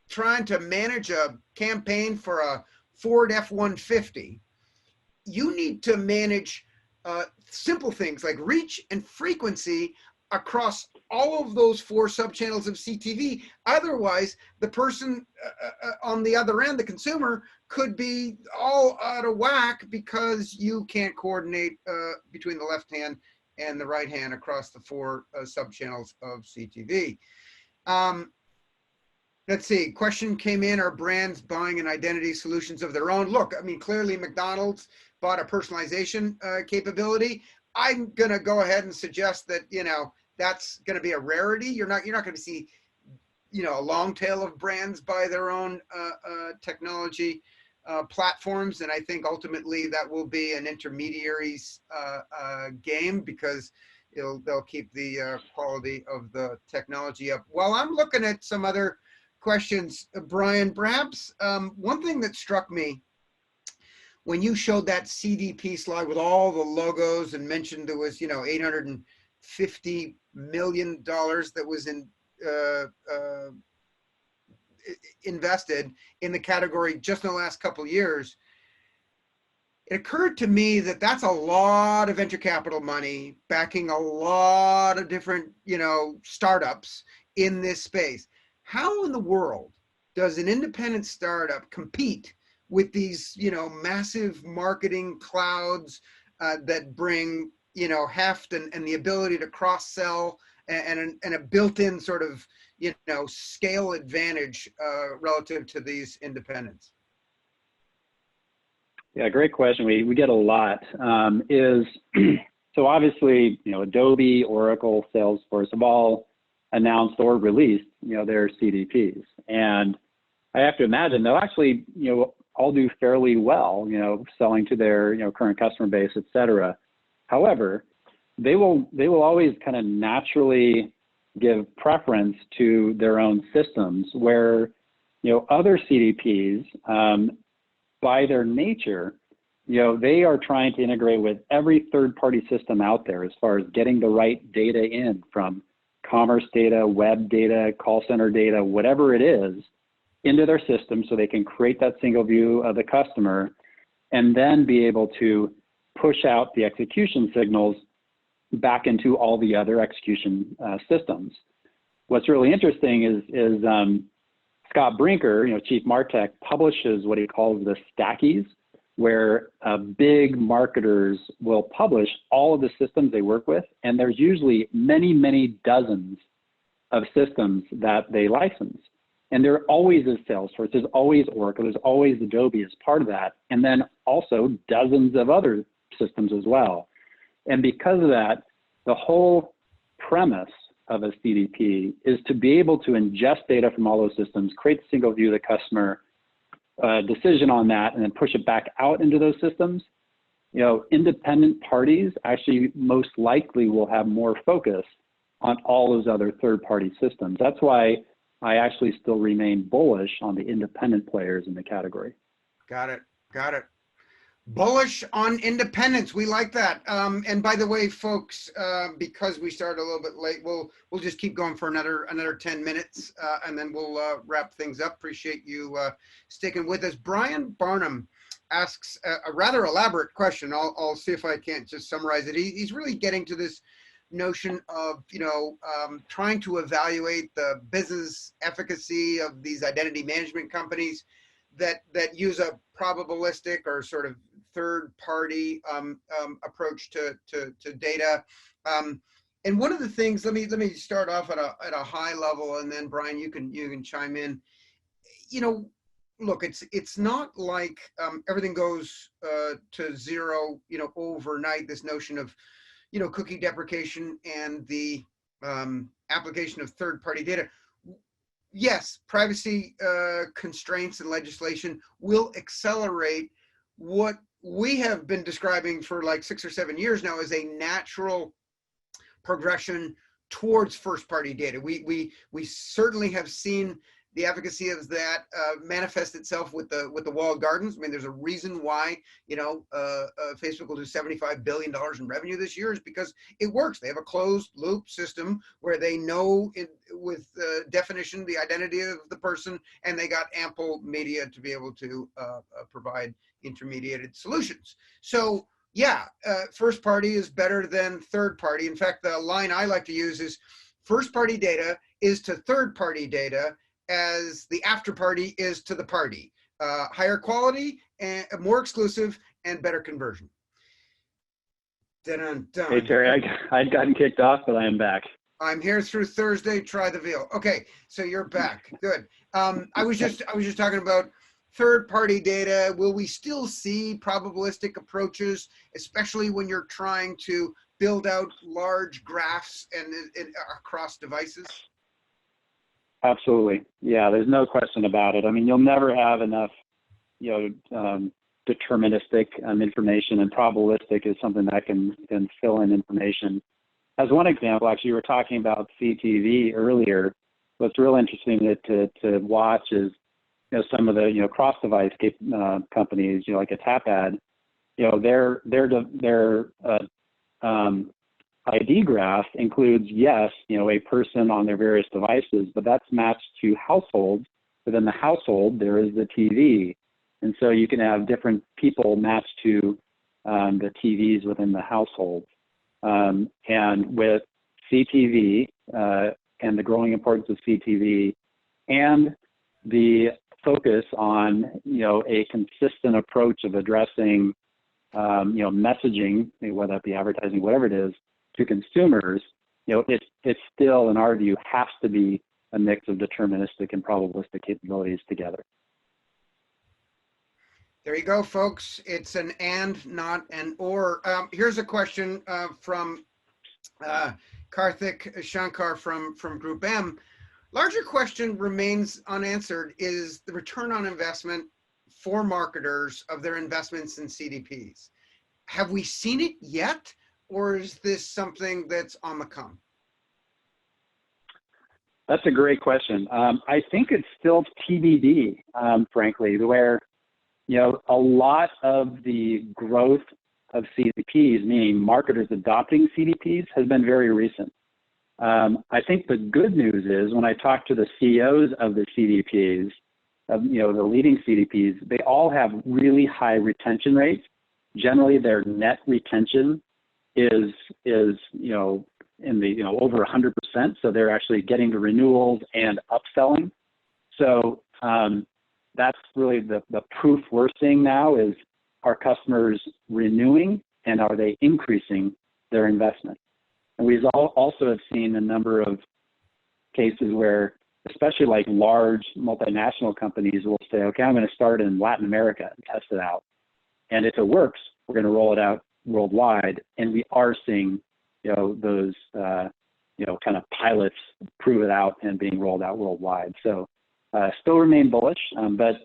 trying to manage a campaign for a Ford F-150, you need to manage simple things like reach and frequency across all of those 4 subchannels of CTV. Otherwise, the person on the other end, the consumer, could be all out of whack because you can't coordinate between the left hand and the right hand across the 4 subchannels of CTV. Let's see, question came in, are brands buying an identity solutions of their own? Look, I mean, clearly McDonald's bought a personalization capability. I'm gonna go ahead and suggest that, that's gonna be a rarity. You're not gonna see, a long tail of brands buy their own technology platforms. And I think ultimately that will be an intermediary's game, because they'll keep the quality of the technology up. While I'm looking at some other questions, Brian, perhaps one thing that struck me when you showed that CDP slide with all the logos and mentioned there was, $850 million that was invested in the category just in the last couple of years, it occurred to me that that's a lot of venture capital money backing a lot of different, startups in this space. How in the world does an independent startup compete with these, massive marketing clouds that bring, heft and the ability to cross-sell and a built-in sort of, scale advantage relative to these independents? Yeah, great question. We get a lot. So obviously, Adobe, Oracle, Salesforce have all announced or released, their CDPs. And I have to imagine they'll actually, all do fairly well, selling to their, current customer base, et cetera. However, they will always kind of naturally give preference to their own systems where, other CDPs, by their nature, they are trying to integrate with every third-party system out there as far as getting the right data in from commerce data, web data, call center data, whatever it is, into their system so they can create that single view of the customer and then be able to push out the execution signals back into all the other execution systems. What's really interesting is Scott Brinker, Chief MarTech, publishes what he calls the stackies, where big marketers will publish all of the systems they work with, and there's usually many, many dozens of systems that they license. And there always is Salesforce, there's always Oracle, there's always Adobe as part of that, and then also dozens of other systems as well. And because of that, the whole premise of a CDP is to be able to ingest data from all those systems, create a single view of the customer, decision on that, and then push it back out into those systems. Independent parties actually most likely will have more focus on all those other third-party systems. That's why I actually still remain bullish on the independent players in the category. Got it. Bullish on independence. We like that. And by the way, folks, because we started a little bit late, we'll just keep going for another 10 minutes, and then we'll wrap things up. Appreciate you sticking with us. Brian Barnum asks a rather elaborate question. I'll see if I can't just summarize it. He's really getting to this notion of trying to evaluate the business efficacy of these identity management companies that use a probabilistic or sort of third-party approach to data. And one of the things, let me start off at a high level, and then Brian, you can chime in. Look, it's not like everything goes to zero, overnight. This notion of cookie deprecation and the application of third-party data. Yes, privacy constraints and legislation will accelerate what we have been describing for like 6 or 7 years now as a natural progression towards first-party data. We certainly have seen the efficacy of that manifests itself with the walled gardens. I mean, there's a reason why, Facebook will do $75 billion in revenue this year, is because it works. They have a closed loop system where they know with definition the identity of the person, and they got ample media to be able to provide intermediated solutions. So yeah, first party is better than third party. In fact, the line I like to use is first party data is to third party data as the after party is to the party. Higher quality, and more exclusive, and better conversion. Dun, dun. Hey, Terry, I'd gotten kicked off, but I am back. I'm here through Thursday. Try the veal. Okay, so you're back. Good. I was just talking about third-party data. Will we still see probabilistic approaches, especially when you're trying to build out large graphs and across devices? Absolutely. Yeah, there's no question about it. I mean, you'll never have enough, deterministic information, and probabilistic is something that can fill in information. As one example, actually, you were talking about CTV earlier. What's real interesting to watch is, some of the, cross-device companies, like a TapAd, their ID graph includes, yes, a person on their various devices, but that's matched to households. Within the household, there is the TV. And so you can have different people matched to the TVs within the household. And with CTV and the growing importance of CTV and the focus on, a consistent approach of addressing, messaging, whether that be advertising, whatever it is, to consumers, it's still, in our view, has to be a mix of deterministic and probabilistic capabilities together. There you go, folks. It's an and, not an or. Here's a question from Karthik Shankar from Group M. Larger question remains unanswered is the return on investment for marketers of their investments in CDPs. Have we seen it yet, or is this something that's on the come? That's a great question. I think it's still TBD, frankly, where, a lot of the growth of CDPs, meaning marketers adopting CDPs, has been very recent. I think the good news is when I talk to the CEOs of the CDPs, the leading CDPs, they all have really high retention rates. Generally, their net retention is in the over 100%. So they're actually getting the renewals and upselling. So that's really the proof we're seeing now is, are customers renewing and are they increasing their investment? And we've also have seen a number of cases where, especially like large multinational companies will say, okay, I'm going to start in Latin America and test it out. And if it works, we're going to roll it out worldwide. And we are seeing, those, kind of pilots prove it out and being rolled out worldwide. So still remain bullish, but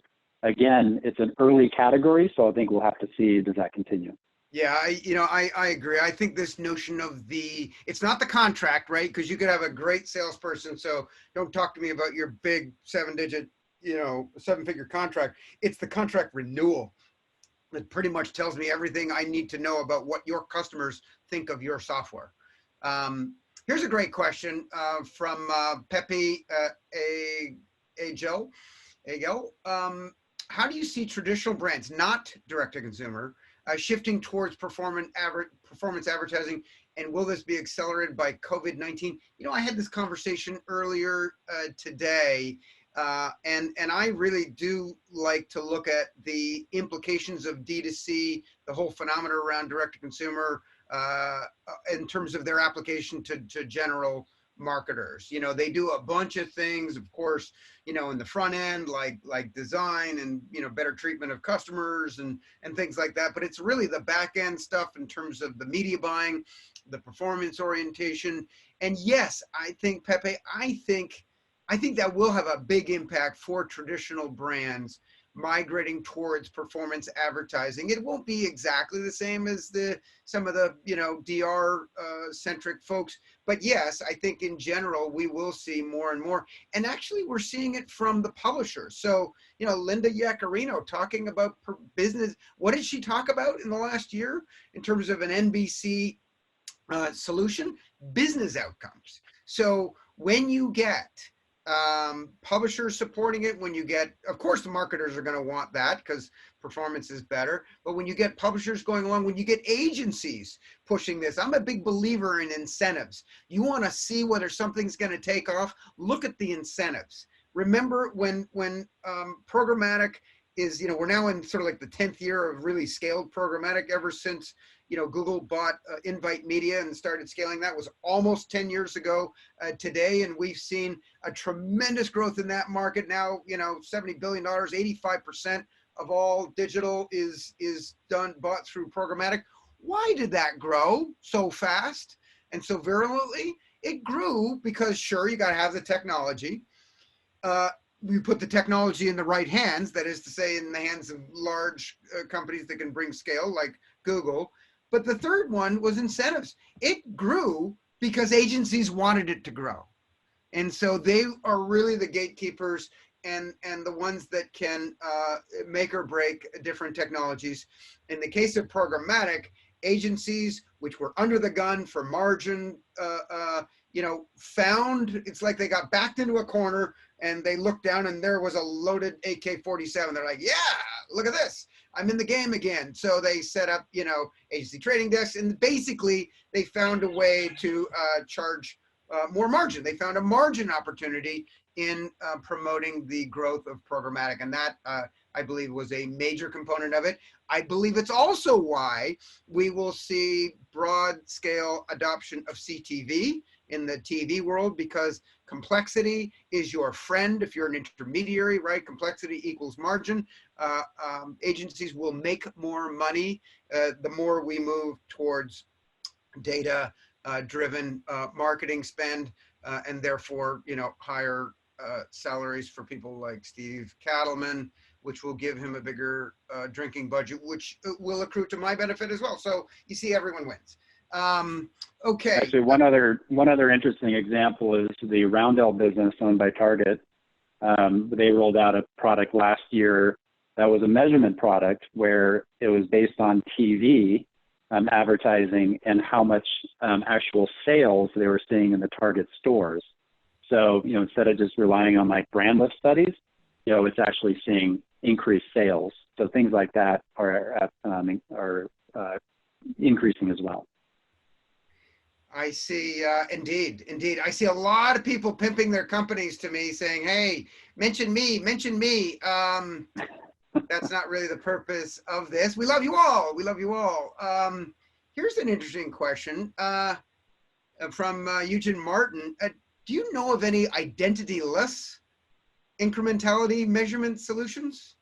again, it's an early category. So I think we'll have to see, does that continue? Yeah, I agree. I think this notion of it's not the contract, right? Because you could have a great salesperson. So don't talk to me about your big 7-digit, 7-figure contract. It's the contract renewal that pretty much tells me everything I need to know about what your customers think of your software. Here's a great question from Pepe Agel. How do you see traditional brands, not direct to consumer, shifting towards performance advertising, and will this be accelerated by COVID-19? I had this conversation earlier today, and I really do like to look at the implications of D2C, the whole phenomena around direct to consumer, in terms of their application to general marketers. They do a bunch of things, of course, in the front end, like design and, better treatment of customers and things like that. But it's really the back end stuff in terms of the media buying, the performance orientation. And yes, I think, Pepe, I think that will have a big impact for traditional brands migrating towards performance advertising. It won't be exactly the same as some of the, DR centric folks, but yes, I think in general, we will see more and more. And actually we're seeing it from the publishers. So, Linda Yaccarino talking about business. What did she talk about in the last year in terms of an NBC solution? Business outcomes. So when you get publishers supporting it, when you get, of course, the marketers are going to want that because performance is better. But when you get publishers going along, when you get agencies pushing this, I'm a big believer in incentives. You want to see whether something's going to take off, look at the incentives. Remember when programmatic is, we're now in sort of like the 10th year of really scaled programmatic ever since, Google bought Invite Media and started scaling. That was almost 10 years ago today. And we've seen a tremendous growth in that market. Now, $70 billion, 85% of all digital is bought through programmatic. Why did that grow so fast and so virulently? It grew because, sure, you got to have the technology. We put the technology in the right hands, that is to say, in the hands of large companies that can bring scale like Google. But the third one was incentives. It grew because agencies wanted it to grow. And so they are really the gatekeepers and the ones that can make or break different technologies. In the case of programmatic, agencies which were under the gun for margin, found, it's like they got backed into a corner and they looked down and there was a loaded AK-47. They're like, yeah, look at this. I'm in the game again. So they set up, agency trading desks, and basically they found a way to charge more margin. They found a margin opportunity in promoting the growth of programmatic. And that, I believe, was a major component of it. I believe it's also why we will see broad scale adoption of CTV in the TV world, because complexity is your friend. If you're an intermediary, right? Complexity equals margin. Agencies will make more money the more we move towards data driven marketing spend, and therefore, higher salaries for people like Steve Cattleman, which will give him a bigger drinking budget, which will accrue to my benefit as well. So you see, everyone wins. Okay. Actually, one other interesting example is the Roundel business owned by Target. They rolled out a product last year that was a measurement product where it was based on TV advertising and how much actual sales they were seeing in the Target stores. So, instead of just relying on like brand lift studies, it's actually seeing increased sales. So things like that are increasing as well. I see, indeed. I see a lot of people pimping their companies to me saying, hey, mention me. That's not really the purpose of this. We love you all. Here's an interesting question from Eugene Martin. Do you know of any identity-less incrementality measurement solutions?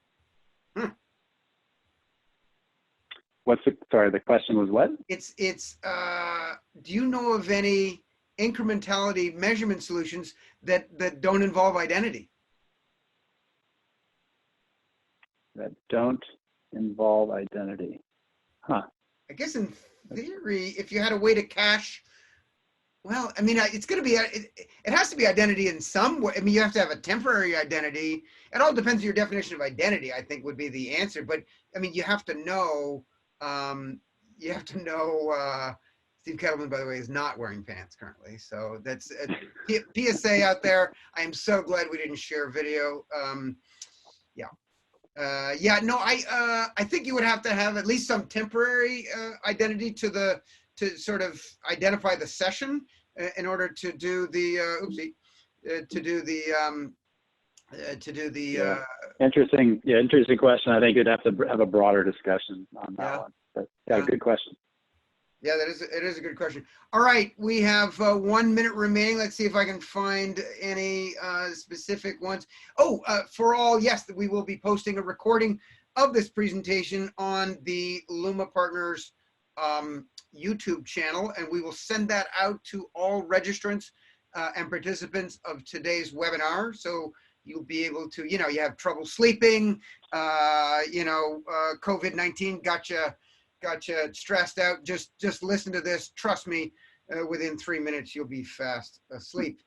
The question was what? It's do you know of any incrementality measurement solutions that don't involve identity? That don't involve identity. Huh. I guess in theory, if you had a way to cache, well, I mean, it's going to be, it has to be identity in some way. I mean, you have to have a temporary identity. It all depends on your definition of identity, I think would be the answer. But I mean, you have to know, Steve Kettleman, by the way, is not wearing pants currently. So that's a PSA out there. I am so glad we didn't share video. I think you would have to have at least some temporary identity to sort of identify the session in order to do the interesting question. I think you'd have to have a broader discussion on that one. But good question. Yeah, it is a good question. All right, we have 1 minute remaining. Let's see if I can find any specific ones. For all, yes, we will be posting a recording of this presentation on the LUMA Partners YouTube channel, and we will send that out to all registrants and participants of today's webinar. So You'll be able to, you have trouble sleeping, COVID-19 got you stressed out. Just listen to this. Trust me, within 3 minutes, you'll be fast asleep.